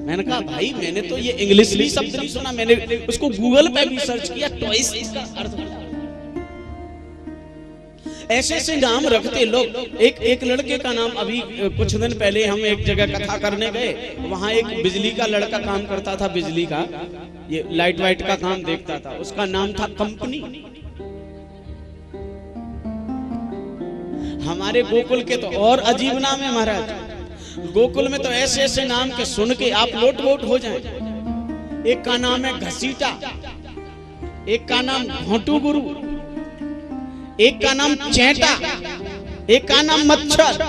मैंने कहा भाई मैंने तो ये इंग्लिश भी शब्द नहीं सुना, मैंने उसको गूगल पे भी सर्च किया, टॉयस इसका अर्थ। ऐसे ऐसे नाम रखते लोग। एक लड़के का नाम, अभी कुछ दिन पहले हम एक जगह कथा करने गए, वहां एक बिजली का लड़का काम करता था, बिजली का ये लाइट वाइट का काम देखता था, उसका नाम था कंपनी। हमारे गोकुल के तो और अजीब नाम है महाराज। गोकुल में तो ऐसे ऐसे नाम के सुन के आप लोट वोट हो जाएं। एक का नाम है घसीटा, एक का नाम घोटू गुरु, एक का नाम चैंटा, एक का नाम मच्छर।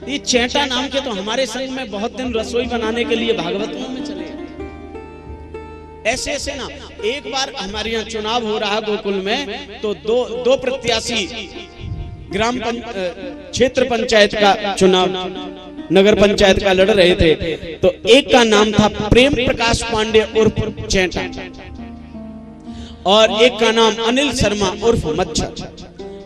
ये चैंटा नाम के तो हमारे संग में बहुत दिन रसोई बनाने के लिए भागवतों में चले। ऐसे ऐसे नाम। एक बार हमारे यहाँ चुनाव हो रहा गोकुल में, तो दो प्रत्याशी ग्राम क्षेत्र पंचायत का चुनाव, नगर पंचायत का लड़ रहे थे। तो एक का नाम था प्रेम प्रकाश पांडे उर्फ चैंटा, और एक का नाम अनिल शर्मा उर्फ मच्छर।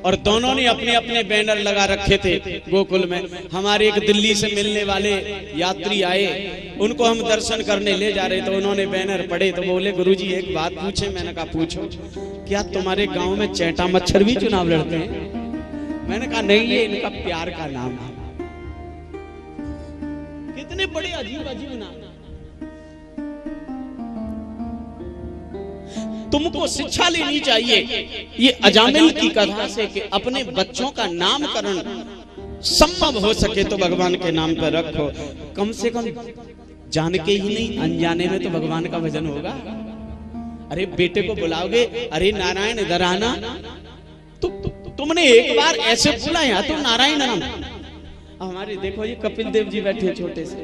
और दोनों ने अपने अपने बैनर लगा रखे थे गोकुल में। हमारे एक दिल्ली से मिलने वाले यात्री आए, उनको हम दर्शन करने ले जा रहे थे, उन्होंने बैनर पढ़े तो बोले गुरुजी एक बात पूछे। मैंने कहा पूछो। क्या तुम्हारे गांव में चैंटा मच्छर भी चुनाव लड़ते हैं? मैंने कहा नहीं, ये इनका प्यार का नाम है। कितने बड़े अजीब अजीब नाम। तुमको शिक्षा लेनी चाहिए ये अजामिल की कथा से कि अपने बच्चों का नामकरण संभव हो सके तो भगवान के नाम पर रखो। कम से कम जान के ही नहीं, अनजाने में तो भगवान का भजन होगा। अरे बेटे को बुलाओगे, अरे नारायण इधर आना, तुमने एक बार ऐसे बोला या तो नारायण नाम। हमारे देखो ये कपिल देव जी बैठे छोटे से,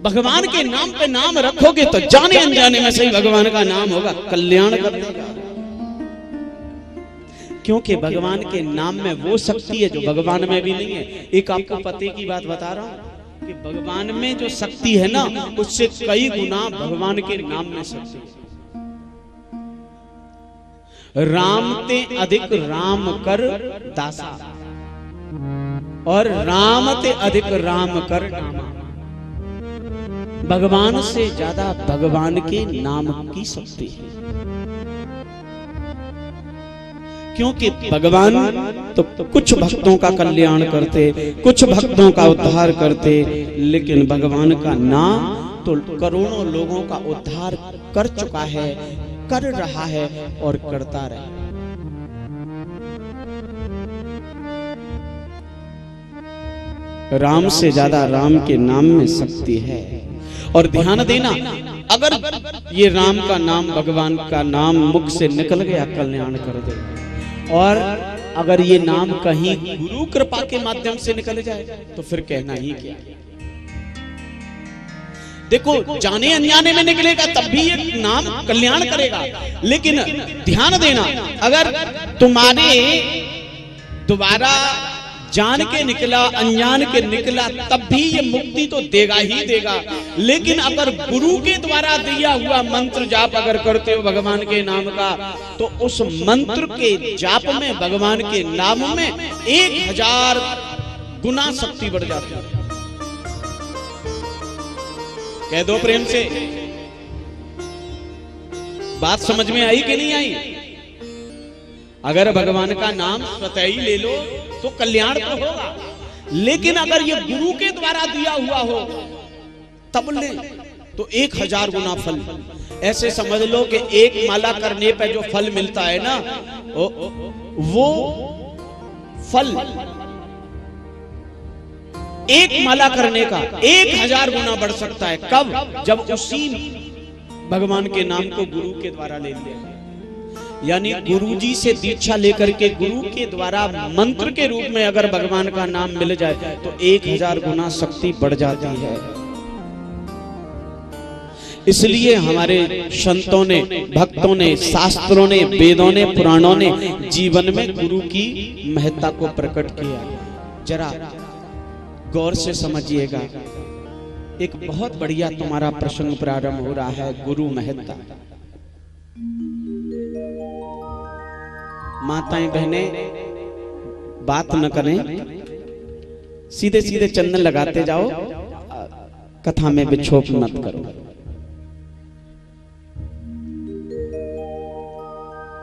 भगवान के नाम पे नाम रखोगे तो जाने अनजाने में सही भगवान का नाम होगा, कल्याण कर देगा। क्योंकि भगवान के नाम में वो शक्ति है जो भगवान में भी नहीं है। एक आपको पते की बात बता रहा हूं कि भगवान में जो शक्ति है ना, उससे कई गुना भगवान के नाम में शक्ति है। राम ते अधिक राम कर दासा, और राम ते अधिक राम कर नामा। भगवान से ज्यादा भगवान के नाम की शक्ति है। क्योंकि भगवान तो कुछ भक्तों का कल्याण करते, कुछ भक्तों का उद्धार करते, लेकिन भगवान का नाम तो करोड़ों लोगों का उद्धार कर चुका है, कर रहा है और करता रहे। राम से ज्यादा राम के नाम में शक्ति है। और ध्यान देना, अगर ये राम का नाम, भगवान का नाम मुख से निकल गया, कल्याण कर दे। और अगर ये नाम कहीं गुरु कृपा के माध्यम से निकल जाए तो फिर कहना ही क्या। देखो जाने अनजाने में निकलेगा तब भी ये नाम कल्याण करेगा। लेकिन ध्यान देना, अगर तुम्हारे दोबारा जान के निकला, अनजान के निकला, तब भी ये मुक्ति तो देगा ही देगा। लेकिन अगर गुरु के द्वारा दिया हुआ मंत्र जाप अगर करते हो भगवान के नाम का, तो उस मंत्र के जाप में, भगवान के नाम में 1000 गुना शक्ति बढ़ जाती है। कह दो प्रेम से, बात समझ में आई कि नहीं आई? अगर भगवान का नाम स्वतः ही ले लो तो कल्याण तो होगा, लेकिन अगर ये गुरु के द्वारा दिया हुआ हो तब ले तो 1000 गुना फल। ऐसे समझ लो कि एक माला करने पे जो फल मिलता है ना, वो फल एक माला करने का 1000 गुना बढ़ सकता है। कब? जब उसी भगवान के नाम को गुरु के द्वारा ले लिया। यानी गुरुजी से दीक्षा लेकर के गुरु के द्वारा मंत्र के रूप में अगर भगवान का नाम मिल जाए तो 1000 गुना शक्ति बढ़ जाती है। इसलिए हमारे संतों ने, भक्तों ने, शास्त्रों ने, वेदों ने, पुराणों ने जीवन में गुरु की महत्ता को प्रकट किया। जरा गौर से समझिएगा। एक बहुत बढ़िया तुम्हारा प्रसंग प्रारंभ हो रहा है, गुरु महत्ता। माताएं बहनें बात न करें, सीधे सीधे चंदन लगाते जाओ, कथा में विक्षोभ मत करो।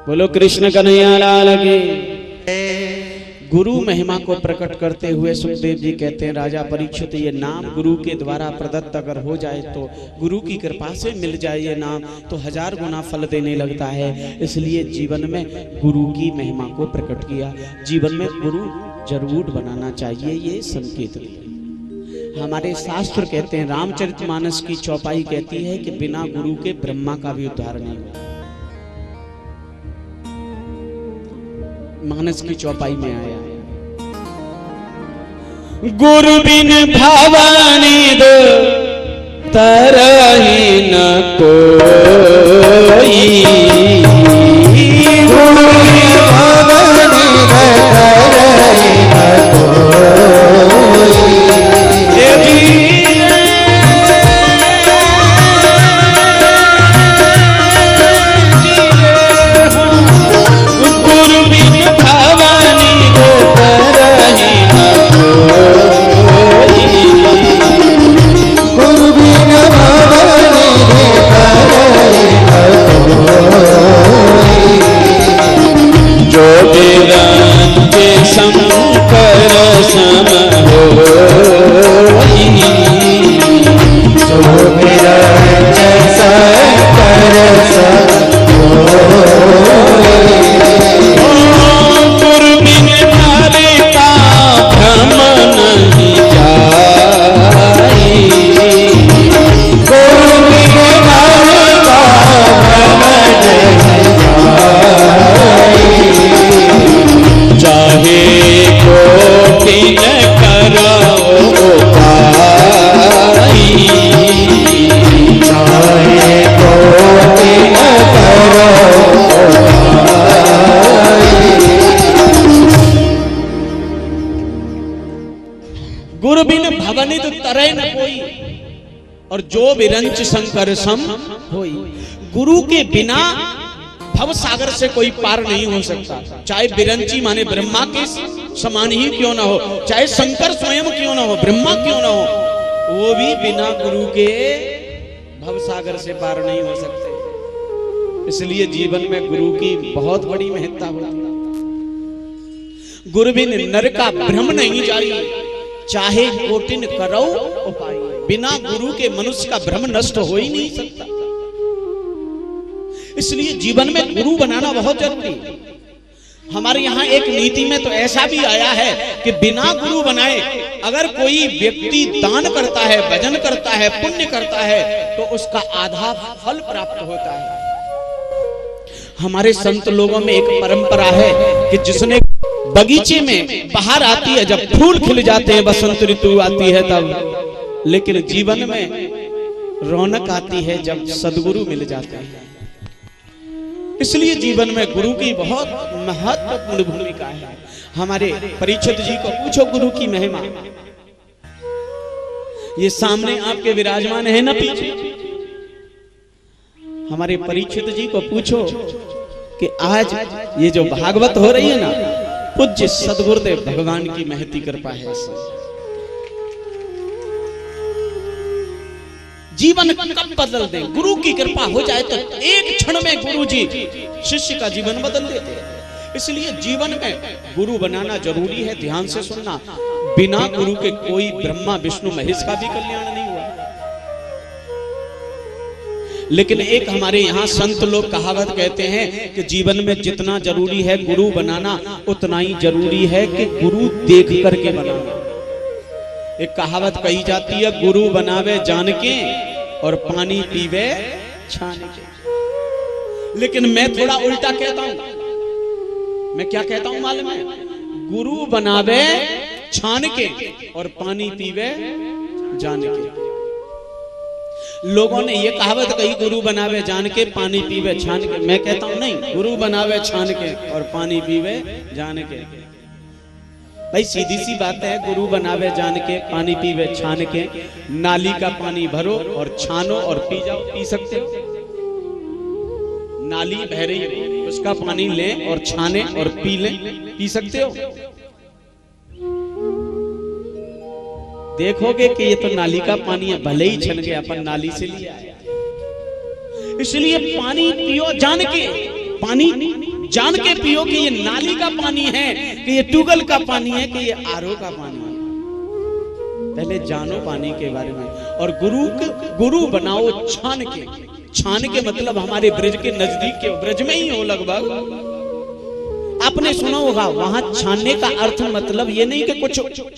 बोलो कृष्ण कन्हैया लाल की। गुरु महिमा को प्रकट करते हुए सुखदेव जी कहते हैं, राजा परीक्षित, ये नाम गुरु के द्वारा प्रदत्त अगर हो जाए तो, गुरु की कृपा से मिल जाए ये नाम तो 1000 गुना फल देने लगता है। इसलिए जीवन में गुरु की महिमा को प्रकट किया। जीवन में गुरु जरूर बनाना चाहिए, ये संकेत दिया। हमारे शास्त्र कहते हैं, रामचरितमानस की चौपाई कहती है कि बिना गुरु के ब्रह्मा का भी उद्धार नहीं हुआ। मानस की चौपाई में आया, गुरु बिन भवानी दो तरही न कोई, गुरु बिन भवानी दो तरही न कोई। गुरु बिन भवनित तरय न कोई, और जो विरंच शंकर सम होई। गुरु के बिना भव सागर से कोई पार नहीं हो सकता। चाहे विरंची माने ब्रह्मा के समान ही क्यों ना हो, चाहे शंकर स्वयं क्यों ना हो, ब्रह्मा क्यों ना हो, वो भी बिना गुरु के भव सागर से पार नहीं हो सकते। इसलिए जीवन में गुरु की बहुत बड़ी महत्ता होती है। गुरु बिन नर का भ्रम नहीं जाई, चाहे कोटिन करो उपाय। बिना गुरु के मनुष्य का भ्रम नष्ट हो ही नहीं सकता। इसलिए जीवन में गुरु बनाना बहुत जरूरी है। हमारे यहाँ एक नीति में तो ऐसा भी आया है कि बिना गुरु बनाए अगर कोई व्यक्ति दान करता है, भजन करता है, पुण्य करता है तो उसका आधा फल प्राप्त होता है। हमारे संत लोगों में एक परंपरा है कि जिसने बगीचे में बाहर आती है, जब फूल खिल जाते हैं, बसंत ऋतु आती है तब, लेकिन जीवन में रौनक आती है जब सद्गुरु मिल जाते हैं। इसलिए जीवन में गुरु की बहुत महत्वपूर्ण भूमिका है। हमारे परीक्षित जी को पूछो गुरु की महिमा। ये सामने आपके विराजमान है ना पीछे। हमारे परीक्षित जी को पूछो कि आज ये जो भागवत हो रही है ना, पूज्य सद्गुरुदेव भगवान की महती कृपा है। जीवन कब बदल दे, गुरु की कृपा हो जाए तो एक क्षण में गुरु जी शिष्य का जीवन बदल देते हैं। इसलिए जीवन में गुरु बनाना जरूरी है। ध्यान से सुनना, बिना गुरु के कोई ब्रह्मा विष्णु महेश का भी कल्याण नहीं हुआ। लेकिन एक हमारे यहाँ संत लोग कहावत कहते हैं कि जीवन में जितना जरूरी है गुरु बनाना, उतना ही जरूरी है कि गुरु देख करके बनाना। एक कहावत कही जाती है, गुरु बनावे जान के और पानी पीवे छान के। लेकिन मैं थोड़ा उल्टा कहता हूं। मैं क्या कहता हूं मालूम है? गुरु बनावे छान के और पानी पीवे जान के। लोगों ने ये कहावत कही, गुरु बनावे जान के पानी पीवे छान के। मैं कहता हूं नहीं, गुरु बनावे छान के और पानी पीवे जान के। भाई सीधी सी बात है, गुरु बनावे जान के पानी पीवे छान के। नाली का पानी भरो और छानो और पी जाओ, पी सकते हो। नाली बह रही है, उसका पानी लें और छाने और पी लें, पी सकते हो। देखोगे कि ये तो नाली का पानी है, भले ही छन गया, अपन नाली से लिया है। इसलिए पानी पियो जान के, पानी जान के पियो कि ये नाली का पानी है, कि ये ट्यूबवेल का पानी है, कि ये आरओ का पानी है। पहले जानो पानी के बारे में। और गुरु बनाओ छान के। छान के मतलब हमारे ब्रज के नजदीक के, ब्रज में ही हो लगभग। आपने सुना होगा वहां छानने का अर्थ मतलब ये नहीं कि कुछ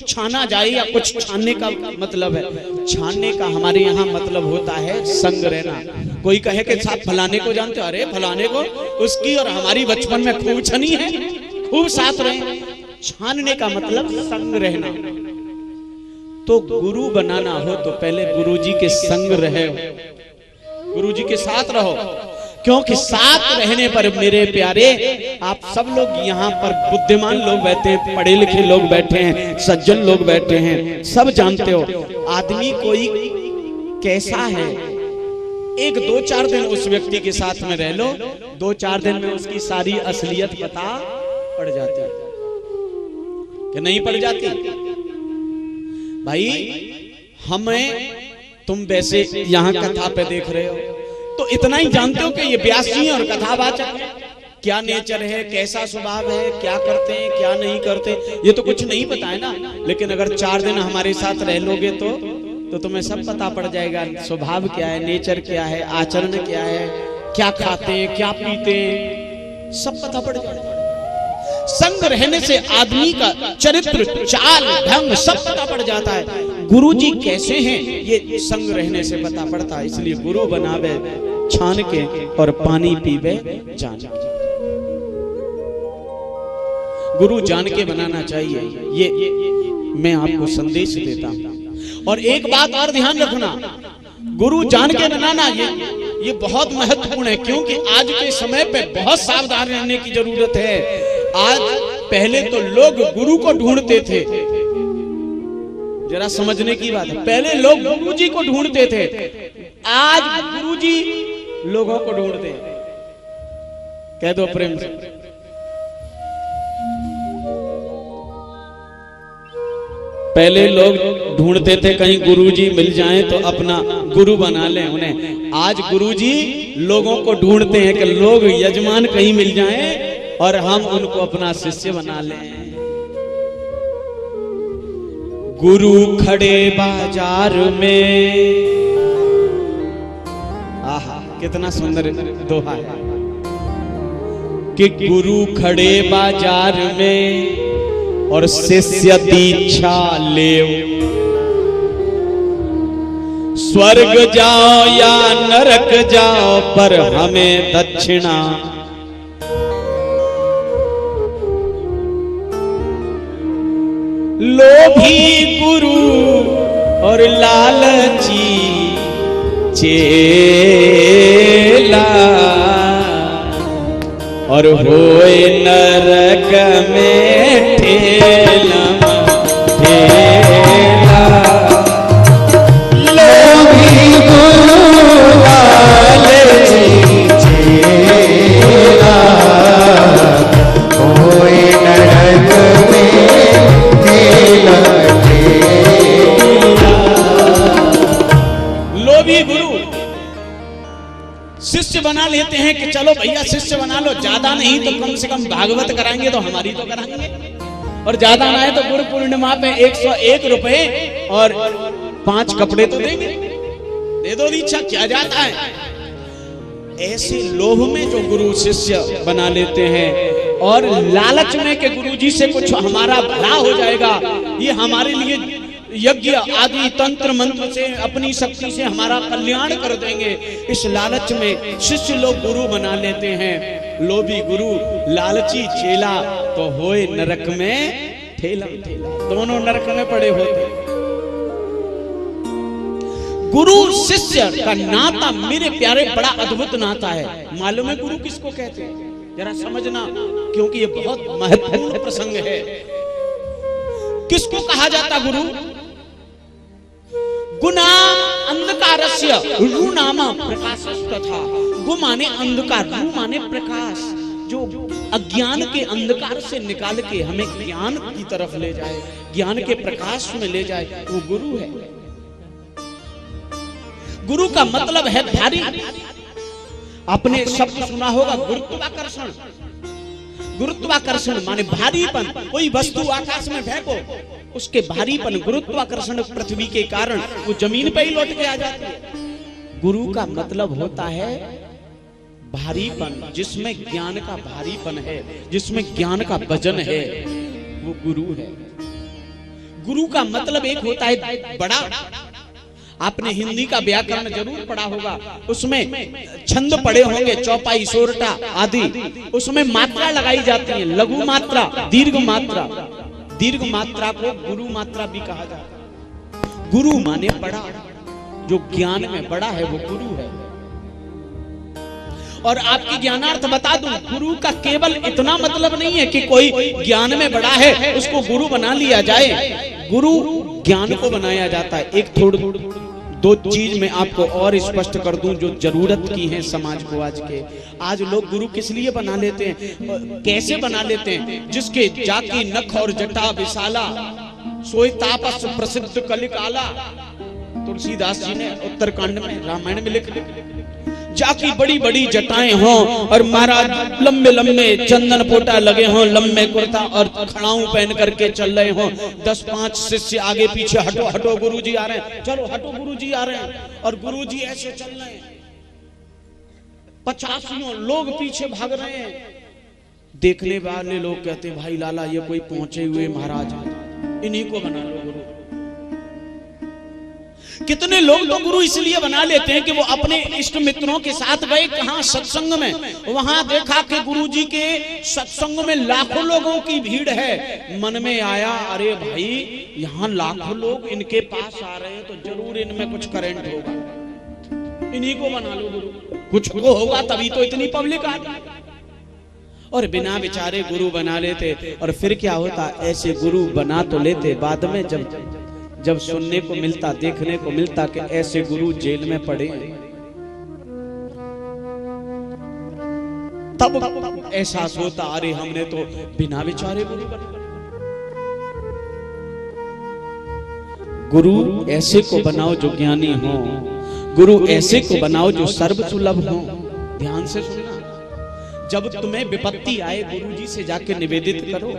छाना जाए या कुछ छानने का मतलब है। छानने का हमारे यहाँ मतलब होता है संग रहना। कोई कहे कि साथ फलाने को जानते हो, अरे फलाने को, उसकी और हमारी बचपन में खूब छनी है, खूब साथ रहे। छानने का मतलब संग रहना। तो गुरु बनाना हो तो पहले गुरुजी के संग रहे, गुरुजी के साथ रहो। क्योंकि साथ रहने पर मेरे प्यारे, आप सब लोग यहाँ पर बुद्धिमान लोग बैठे हैं, पढ़े लिखे लोग बैठे हैं, सज्जन लोग बैठे हैं, सब जानते हो आदमी कोई कैसा है। एक 2-4 दिन उस व्यक्ति के साथ में रह लो, 2-4 दिन में उसकी सारी असलियत पता पड़ जाती है कि नहीं पड़ जाती। भाई हमें, तुम वैसे यहाँ कथा पे देख रहे हो तो इतना ही जानते हो कि ये व्यास जी हैं और कथावाचक हैं। क्या नेचर है, कैसा स्वभाव है, क्या करते हैं, क्या नहीं करते, ये तो कुछ नहीं पता है ना। लेकिन अगर 4 दिन हमारे साथ रह लोगे तो तुम्हें सब पता पड़ जाएगा। स्वभाव क्या है, नेचर क्या है, आचरण क्या है, क्या खाते हैं, क्या पीते हैं, सब पता पड़ जाएगा। संग रहने से आदमी का चरित्र, चाल, ढंग सब पता पड़ जाता है। गुरुजी कैसे हैं ये संग रहने से पता पड़ता है। इसलिए गुरु बनावे छान के और पानी पीवे जान के। गुरु जान के बनाना चाहिए, ये मैं आपको संदेश देता हूं। और एक बात और ध्यान रखना, गुरु जान के बनाना ये बहुत महत्वपूर्ण है। क्योंकि आज के समय पे बहुत सावधान रहने की जरूरत है। आज पहले तो लोग गुरु को ढूंढते थे, जरा समझने की बात है। पहले लोग गुरुजी को ढूंढते थे, आज गुरुजी लोगों को ढूंढते हैं। कह दो प्रेम से। पहले लोग ढूंढते थे कहीं गुरुजी मिल जाएं तो अपना गुरु बना लें उन्हें। आज गुरुजी लोगों को ढूंढते हैं कि लोग यजमान कहीं मिल जाएं और हम उनको अपना शिष्य बना लें। गुरु खड़े बाजार में, आहा कितना सुंदर दोहा है कि गुरु खड़े बाजार में और शिष्य दीक्षा ले। स्वर्ग जाओ या नरक जाओ पर हमें दक्षिणा। लोभी गुरु और लालची चेला और होए नरक में ठेला ठेला। लोभी गुरु लालची चेला होए नरक में ठेला ठेला। लोभी गुरु शिष्य बना लेते हैं कि चलो भैया शिष्य बना लो, ज्यादा नहीं तो कम से कम भागवत कराएंगे तो हमारी तो कराएंगे, और ज्यादा ना है तो गुरु पूर्णिमा पे 101 रुपए और 5 कपड़े तो देंगे, दे दो दीक्षा, क्या जाता है। ऐसे लोभ में जो गुरु शिष्य बना लेते हैं और लालच में कि गुरुजी से कुछ हमारा भला हो जाएगा, ये हमारे लिए यज्ञ आदि तंत्र मंत्र से अपनी शक्ति से हमारा कल्याण कर देंगे, इस लालच में शिष्य लोग गुरु बना लेते हैं। लोभी गुरु लालची चेला तो होए नरक में ठेला ठेला, दोनों नरक में पड़े होते। गुरु शिष्य का नाता मेरे प्यारे बड़ा अद्भुत नाता है। मालूम है गुरु किसको कहते हैं? जरा समझना, क्योंकि ये बहुत महत्वपूर्ण प्रसंग है। किसको कहा जाता गुरु? गुनाम अंधकारस्य रु नाम प्रकाशस्तथा। गु माने अंधकार, रु माने प्रकाश। जो अज्ञान के अंधकार से निकाल के हमें ज्ञान की तरफ ले जाए, ज्ञान के प्रकाश में ले जाए, वो गुरु है। गुरु का मतलब है भारी। आपने शब्द सुना होगा गुरुत्वाकर्षण। गुरुत्वाकर्षण माने भारीपन। कोई वस्तु आकाश में फेंको, उसके भारीपन, गुरुत्वाकर्षण पृथ्वी के कारण वो जमीन पे ही लौट के आ जाती है। गुरु का मतलब होता है भारीपन, जिसमें ज्ञान का भारीपन है, जिसमें ज्ञान का वजन है, वो गुरु है। गुरु का मतलब एक होता है बड़ा। आपने हिंदी का व्याकरण जरूर पढ़ा होगा, उसमें छंद पढ़े होंगे, चौपाई, सोरठा आदि। उसमें मात्रा लगाई जाती है, लघु मात्रा, दीर्घ मात्रा। दीर्घ मात्रा को गुरु मात्रा भी कहा जाता है। गुरु माने बड़ा, जो ज्ञान में बड़ा है वो गुरु है। और आपकी ज्ञानार्थ बता दूं, गुरु का केवल इतना मतलब नहीं है कि कोई ज्ञान में बड़ा है उसको गुरु बना लिया जाए। गुरु ज्ञान को बनाया जाता है। एक दो चीज मैं आपको और स्पष्ट कर दूं जो जरूरत की है समाज को आज के। आज लोग गुरु किस लिए बना लेते हैं, कैसे बना लेते हैं? जिसके जाकी नख और जटा विशाला, सोई तापस प्रसिद्ध कलिकाला। तुलसीदास जी ने उत्तरकांड में, रामायण में लिखा, जाकी बड़ी बड़ी जटाएं हों और महाराज लंबे लंबे चंदन पोटा लगे हों, लंबे कुर्ता और खड़ाऊ पहन करके चल रहे हों। 10-5 शिष्य आगे पीछे, हटो हटो गुरुजी आ रहे हैं, चलो हटो गुरुजी आ रहे हैं। और गुरुजी ऐसे चल रहे हैं, 50 लोग पीछे भाग रहे हैं। देखने वाले लोग कहते हैं, भाई लाला ये कोई पहुंचे हुए महाराज, इन्हीं को बना लो गुरु। कितने लोग तो गुरु इसलिए बना लेते हैं कि वो अपने इष्ट मित्रों के साथ गए कहां, सत्संग में, वहां देखा कि गुरुजी के सत्संग में लाखों लोगों की भीड़ है। मन में आया, अरे भाई यहाँ लाखों लोग इनके पास आ रहे हैं तो जरूर इनमें कुछ करंट होगा, इन्हीं को बना लो गुरु। कुछ को होगा तभी तो इतनी पब्लिक आ गई। और बिना विचारे गुरु बना लेते। और फिर क्या होता, ऐसे गुरु बना तो लेते, बाद में जब सुनने को मिलता, देखने को मिलता कि ऐसे गुरु जेल में पड़े, तब एहसास होता, अरे हमने तो बिना विचारे गुरु बना। गुरु ऐसे को बनाओ जो ज्ञानी हो, गुरु ऐसे को बनाओ जो सर्व सुलभ हो। ध्यान से सुनना, जब तुम्हें विपत्ति आए गुरुजी से जाके निवेदित करो,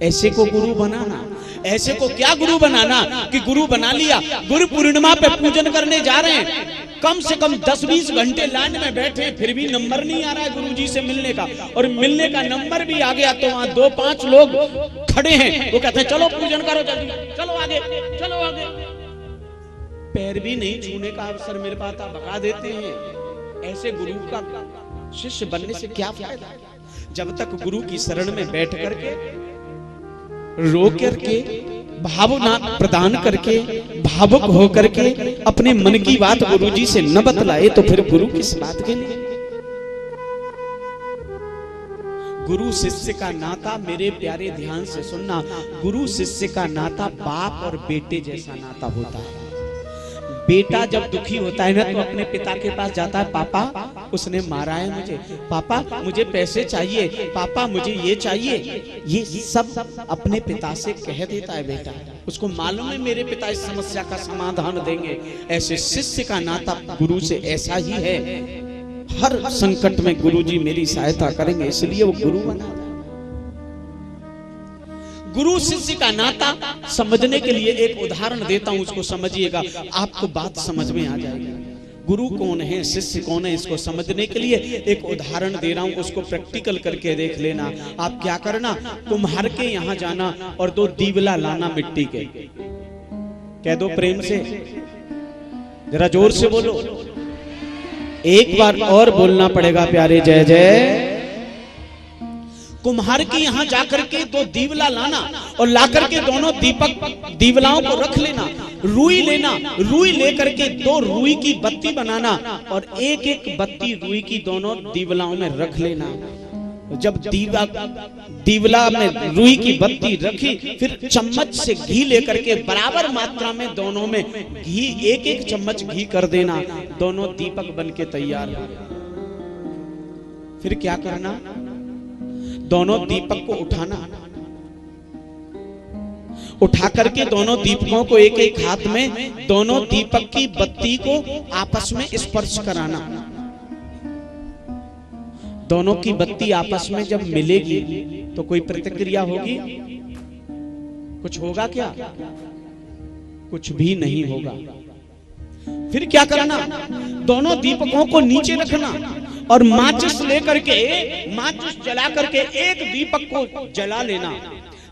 ऐसे को गुरु बनाना। ऐसे को क्या गुरु बनाना कि गुरु बना लिया, गुरु पूर्णिमा पे पूजन करने जा रहे हैं, कम से कम 10-20 घंटे लाइन में बैठे, फिर भी नंबर नहीं आ रहा है गुरुजी से मिलने का। और मिलने का नंबर भी आ गया तो वहां 2-5 लोग खड़े हैं, वो कहते हैं चलो पूजन करो जल्दी, चलो आगे, चलो आगे। पैर भी नहीं छूने का अवसर मिल पाता, भगा देते हैं। ऐसे गुरु का शिष्य बनने से क्या फायदा? जब तक गुरु की शरण में बैठ करके, रो करके, भावना प्रदान करके, भावुक हो करके अपने मन की बात गुरुजी से न बतलाए तो फिर गुरु किस बात के लिए? गुरु शिष्य का नाता, मेरे प्यारे ध्यान से सुनना, गुरु शिष्य का नाता बाप और बेटे जैसा नाता होता है। बेटा जब दुखी होता है ना तो अपने पिता के पास जाता है, पापा उसने मारा है मुझे, पापा मुझे पैसे चाहिए, पापा मुझे ये चाहिए। ये सब अपने पिता से कह देता है बेटा, उसको मालूम है मेरे पिता इस समस्या का समाधान देंगे। ऐसे शिष्य का नाता गुरु से ऐसा ही है, हर संकट में गुरुजी मेरी सहायता करेंगे, इसलिए वो गुरु बना। गुरु शिष्य का नाता समझने के लिए एक उदाहरण देता हूं, उसको समझिएगा, आपको बात समझ में आ जाएगी। गुरु कौन है, शिष्य कौन है, इसको समझने के लिए एक उदाहरण दे रहा हूं, उसको प्रैक्टिकल करके देख लेना। आप क्या करना, कुम्हार के यहां जाना और 2 दीवला लाना मिट्टी के। कह दो प्रेम से, जरा जोर से बोलो, एक बार और बोलना पड़ेगा प्यारे, जय जय। कुम्हार के यहां जाकर के 2 दीवला लाना और लाकर के दोनों दीवलाओं को रख लेना। रुई लेना, रुई लेकर के 2 रुई की बत्ती बनाना और एक बत्ती रुई की दोनों दीवलाओं में रख लेना। जब दीवला में रुई की बत्ती रखी, फिर चम्मच से घी लेकर के बराबर मात्रा में दोनों में घी, एक चम्मच घी कर देना, दोनों दीपक बन के तैयार। फिर क्या करना, दोनों दीपक को उठाना, उठा करके दोनों दीपकों को एक एक हाथ में दोनों दीपक की बत्ती को आपस में स्पर्श कराना। दोनों की बत्ती आपस में जब मिलेगी तो कोई प्रतिक्रिया होगी? कुछ होगा क्या? कुछ भी नहीं होगा। फिर क्या करना? दोनों दीपकों को नीचे रखना और माचिस लेकर के, माचिस जला करके एक दीपक को जला लेना।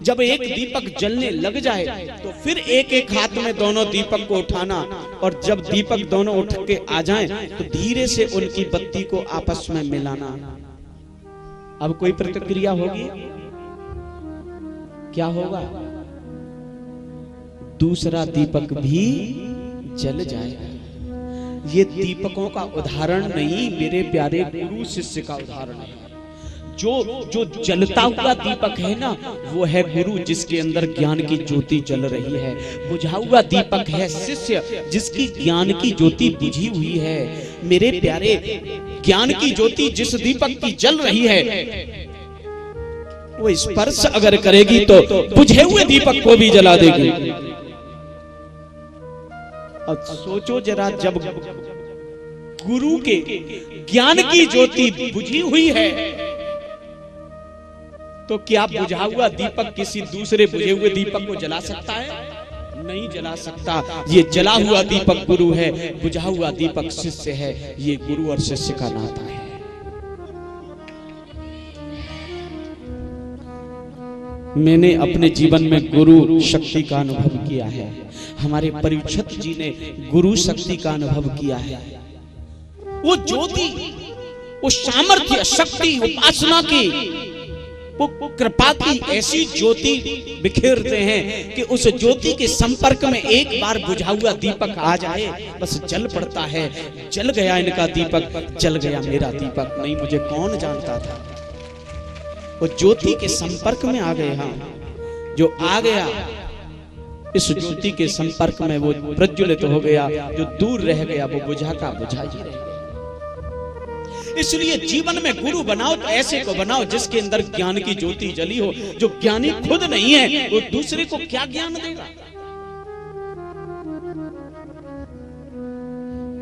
जब एक दीपक जलने लग जाए तो फिर एक एक हाथ में दोनों दीपक को उठाना और जब दीपक दोनों उठ के आ जाएं तो धीरे से उनकी बत्ती को आपस में मिलाना। अब कोई प्रतिक्रिया होगी? क्या होगा? दूसरा दीपक भी जल जाएगा। ये दीपकों का उदाहरण नहीं, मेरे प्यारे गुरु शिष्य का उदाहरण है। जो जलता हुआ दीपक है ना, वो है गुरु, जिसके अंदर ज्ञान की ज्योति जल रही है। बुझा हुआ दीपक है शिष्य, जिसकी ज्ञान की ज्योति बुझी हुई है। मेरे प्यारे, ज्ञान की ज्योति जिस दीपक की जल रही है, वो स्पर्श अगर करेगी तो बुझे हुए दीपक को भी जला देगी। अब सोचो जरा, जब गुरु के ज्ञान की ज्योति बुझी हुई है तो क्या बुझा हुआ दीपक किसी दूसरे बुझे हुए दीपक को जला सकता है? नहीं जला सकता। ये जला हुआ दीपक गुरु है, बुझा हुआ दीपक शिष्य है। ये गुरु और शिष्य का नाता है। मैंने अपने जीवन में गुरु शक्ति का अनुभव किया है। हमारे परीक्षित जी ने गुरु शक्ति का अनुभव किया है। वो ज्योति, वो सामर्थ्य, शक्ति, उपासना की, वो कृपा की ऐसी ज्योति बिखेरते हैं कि उस ज्योति के संपर्क में एक बार बुझा हुआ दीपक आ जाए, बस जल पड़ता है। जल गया इनका दीपक, जल गया मेरा दीपक। नहीं, मुझे कौन जानता था। वो ज्योति के संपर्क में आ गए। हाँ, जो आ गया इस ज्योति के संपर्क में वो प्रज्वलित हो गया। जो दूर रह गया वो बुझा का बुझा ही रह गया। इसलिए जीवन में गुरु बनाओ तो ऐसे को बनाओ जिसके अंदर ज्ञान की ज्योति जली हो। जो ज्ञानी खुद नहीं है वो दूसरे को क्या ज्ञान देगा?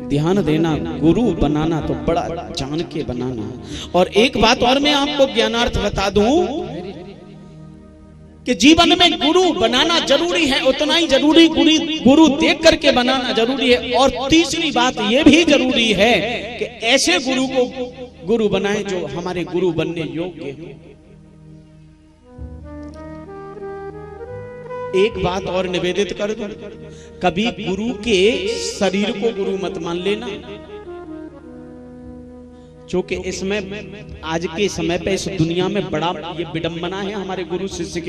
ध्यान देना, गुरु बनाना तो बड़ा जान के बनाना। और एक बात और मैं आपको ज्ञानार्थ बता दूं कि जीवन में गुरु बनाना जरूरी है, उतना ही जरूरी गुरु देख करके बनाना जरूरी है। और तीसरी बात यह भी जरूरी है कि ऐसे गुरु को गुरु बनाए जो हमारे गुरु बनने योग्य हो। एक बात और निवेदित कर दूं, कभी गुरु के शरीर को गुरु मत मान लेना। क्योंकि इसमें आज के समय पे इस दुनिया में बड़ा ये विडंबना है हमारे गुरु शिष्य के